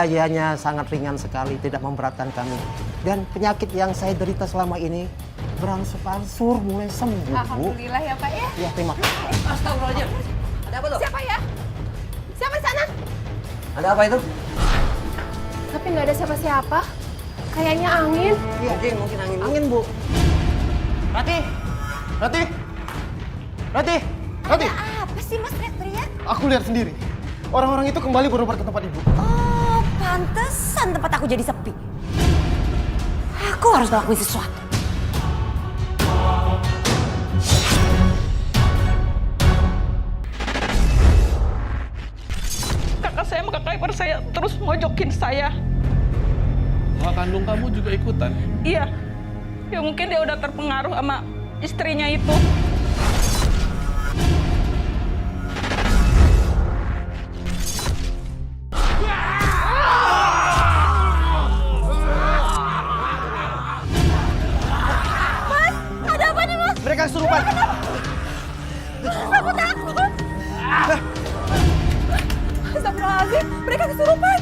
biayanya sangat ringan sekali, tidak memberatkan kami. Dan penyakit yang saya derita selama ini berangsur-angsur mulai sembuh, Bu. Alhamdulillah ya Pak ya. Ya, terima kasih. Astagfirullahaladzim. Ada apa tuh? Siapa ya? Siapa di sana? Ada apa itu? Tapi nggak ada siapa-siapa. Kayaknya angin. Iya, Mungkin angin. angin, Bu. Rati! Rati! Rati! Rati! Apa sih Mas teriak-teriak? Aku lihat sendiri. Orang-orang itu kembali berobat ke tempat ibu. Oh, pantesan tempat aku jadi sepi. Aku harus ngelakuin sesuatu. Kakak saya sama kakak ipar saya terus mojokin saya. Kakak kandung kamu juga ikutan? Iya, ya mungkin dia udah terpengaruh sama istrinya itu. Ada apa nih Mas? Mereka kesurupan. Aku takut. Astagfirullahaladzim, mereka kesurupan.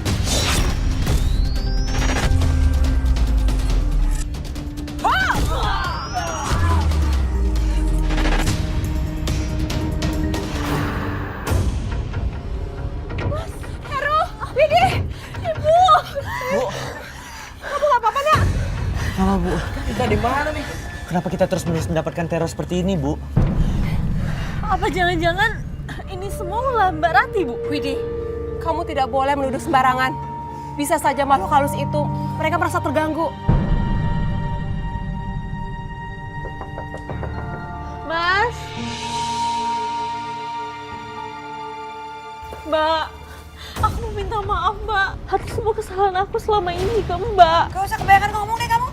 Mas, Heru, Widi, Ibu. Bu, Kamu nggak apa-apa nggak? Halo, Bu. Kita di mana nih? Kenapa kita terus-menerus mendapatkan teror seperti ini, Bu? Apa jangan-jangan ini semua ulah Mbak Rati, Bu? Widi, kamu tidak boleh menuduh sembarangan. Bisa saja makhluk halus itu, mereka merasa terganggu. Mas. Mbak, aku mau minta maaf, Mbak. Atas semua kesalahan aku selama ini kamu, Mbak. Gak usah kebanyakan ngomong deh kamu.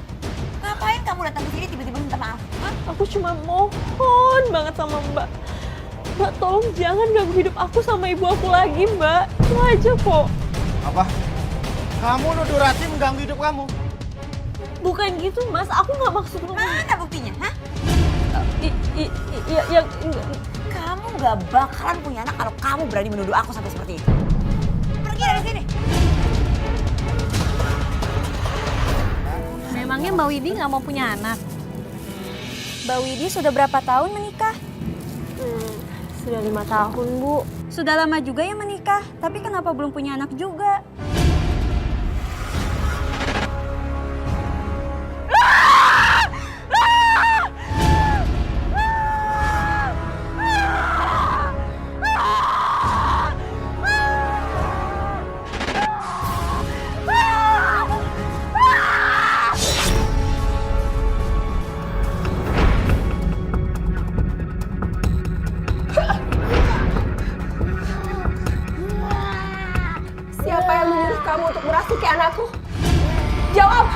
Ngapain kamu datang ke sini tiba-tiba minta maaf? Hah? Aku cuma mohon banget sama Mbak. Mbak, tolong jangan ganggu hidup aku sama ibu aku lagi, Mbak. Itu aja kok. apa? Kamu nuduh Rati mengganggu hidup kamu? Bukan gitu, Mas. Aku nggak maksud ngomong. Mana buktinya? Hah? Yang Kamu gak bakalan punya anak kalau kamu berani menuduh aku sampai seperti itu. Pergi dari sini. Memangnya Mbak Widi nggak mau punya anak? Mbak Widi sudah berapa tahun menikah? Sudah 5 tahun, Bu. Sudah lama juga ya menikah, tapi kenapa belum punya anak juga? Siapa yang menyuruh kamu untuk merasuki anakku? Jawab!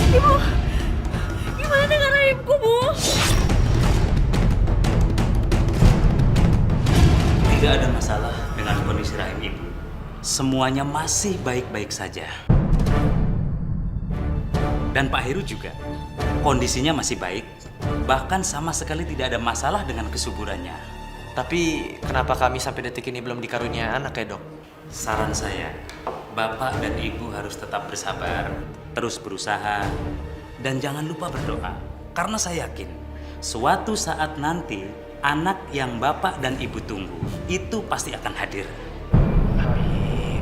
Ibu, gimana dengan rahimku, Bu? Tidak ada masalah dengan kondisi rahim ibu. Semuanya masih baik-baik saja. Dan Pak Heru juga. Kondisinya masih baik. Bahkan sama sekali tidak ada masalah dengan kesuburannya. Tapi kenapa kami sampai detik ini belum dikarunia anak ya, Dok? Saran saya, Bapak dan Ibu harus tetap bersabar, terus berusaha, dan jangan lupa berdoa. Karena saya yakin, suatu saat nanti, anak yang Bapak dan Ibu tunggu, itu pasti akan hadir. Amin.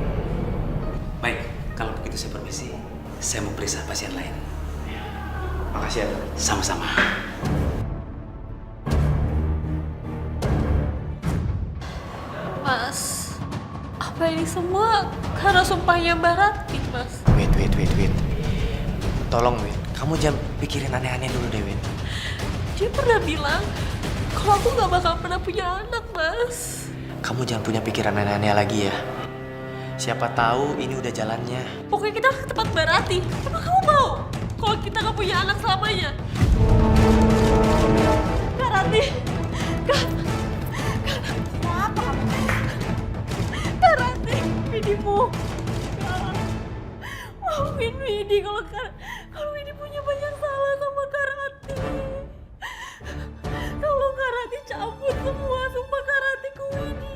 Baik, kalau begitu saya permisi. Saya mau periksa pasien lain. Makasih ya, Dok. Sama-sama. Mas, apa ini semua karena sumpahnya Mbak Rati, Mas? Wait. Tolong, Win. Kamu jangan pikirin aneh-aneh dulu deh, Win. Dia pernah bilang kalau aku nggak bakal pernah punya anak, Mas. Kamu jangan punya pikiran aneh-aneh lagi ya. Siapa tahu ini udah jalannya. Pokoknya kita ke tempat Mbak Rati. Emang kamu mau kalau kita nggak punya anak selamanya? Mbak Rati, Apa kamu? Mbak Rati, Widimu. Mau maafin Widi kalau Widi punya banyak salah sama Kak Rati. Tolong Kak Rati cabut semua sumpah Kak Rati ke Widi.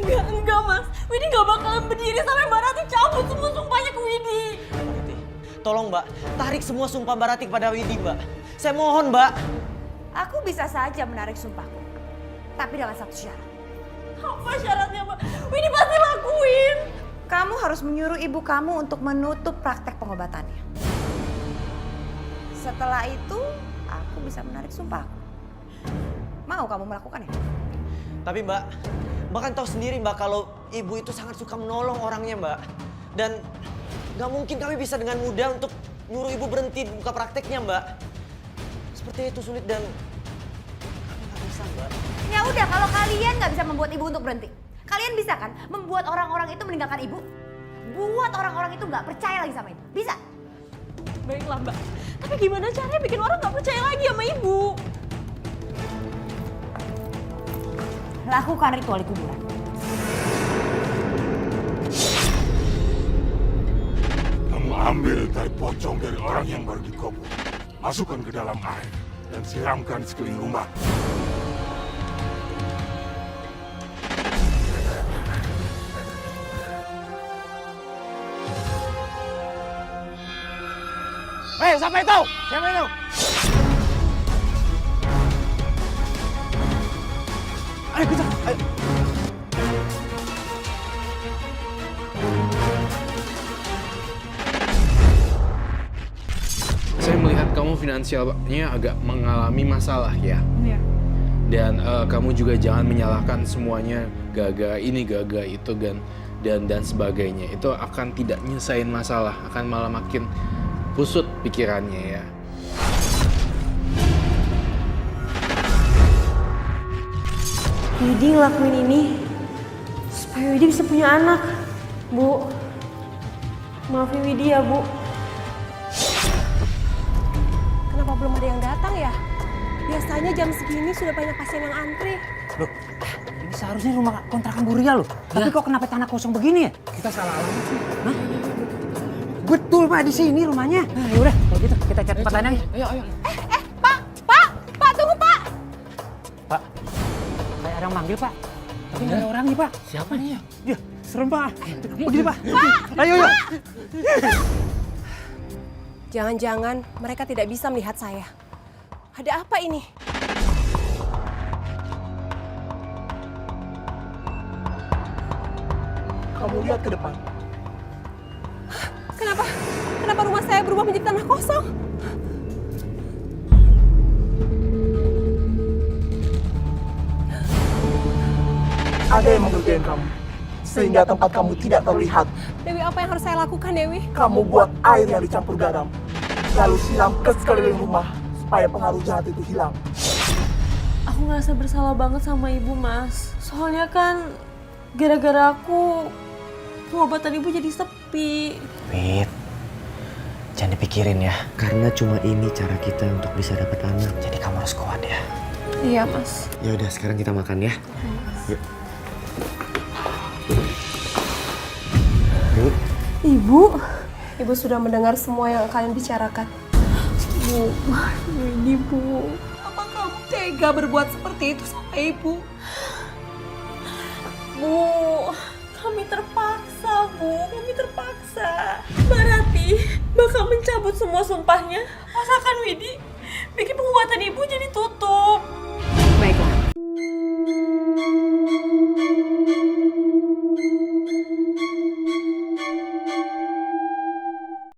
Enggak Mas, Widi gak bakalan berdiri sampai Mbak Rati cabut semua sumpahnya ke Widi. Tolong Mbak, tarik semua sumpah Mbak Rati kepada Widi Mbak. Saya mohon Mbak. Aku bisa saja menarik sumpahku, tapi dengan satu syarat. Apa syaratnya Mbak? Widi pasti lakuin. Kamu harus menyuruh ibu kamu untuk menutup praktek pengobatannya. Setelah itu, aku bisa menarik sumpahku. Mau kamu melakukannya? Tapi Mbak kan tahu sendiri Mbak kalau ibu itu sangat suka menolong orangnya Mbak. Dan gak mungkin kami bisa dengan mudah untuk nyuruh ibu berhenti buka prakteknya Mbak. Seperti itu sulit dan kami gak bisa Mbak. Ya udah, kalau kalian nggak bisa membuat ibu untuk berhenti, kalian bisa kan membuat orang-orang itu meninggalkan ibu? Buat orang-orang itu nggak percaya lagi sama ibu. Bisa? Baiklah Mbak, tapi gimana caranya bikin orang gak percaya lagi sama ibu? Lakukan ritual di kuburan. Kamu ambil tai pocong dari orang yang baru dikubur. Masukkan ke dalam air dan siramkan di sekeliling rumah. Hei, siapa itu? Siapa itu? Ayo kejar, ayo. Saya melihat kamu finansialnya agak mengalami masalah ya. Iya. Dan kamu juga jangan menyalahkan semuanya gagal ini, gagal itu dan sebagainya. Itu akan tidak nyelesain masalah, akan malah makin kusut pikirannya ya. Widi ngelakuin ini supaya Widi bisa punya anak. Bu, maafin Widi ya Bu. Kenapa belum ada yang datang ya? Biasanya jam segini sudah banyak pasien yang antri. Loh, ini seharusnya rumah kontrakan Bu Ria loh. Tapi kok kenapa tanah kosong begini ya? Kita salah alamat sih. Hah? Betul Pak, di sini rumahnya. Nah, yaudah, kalau gitu kita cari tempat lain aja. Ayo. Pak, tunggu Pak. Pak, kayak ada yang manggil Pak. Tapi nggak ada orangnya Pak. Siapa nih ya? Ya, serem Pak. Begini Pak. Ayo. Jangan-jangan mereka tidak bisa melihat saya. Ada apa ini? Kamu lihat ke depan. Kenapa rumah saya berubah menjadi tanah kosong? Ada yang mengerjain kamu, sehingga tempat kamu tidak terlihat. Dewi, apa yang harus saya lakukan, Dewi? Kamu buat air yang dicampur garam, lalu siram ke sekeliling rumah, supaya pengaruh jahat itu hilang. Aku ngerasa bersalah banget sama ibu Mas. Soalnya kan gara-gara aku pengobatan ibu jadi sepi. Wit, jangan dipikirin ya. Karena cuma ini cara kita untuk bisa dapat anak. Jadi kamu harus kuat ya. Iya Mas. Ya udah, sekarang kita makan ya. Yuk. Ibu sudah mendengar semua yang kalian bicarakan. Bu, apa kamu tega berbuat seperti itu sama ibu? Bu, kami terpaksa, Bu. Kami terpaksa. Mbak Rati bakal mencabut semua sumpahnya. Masakan Widi bikin pengobatan ibu jadi tutup.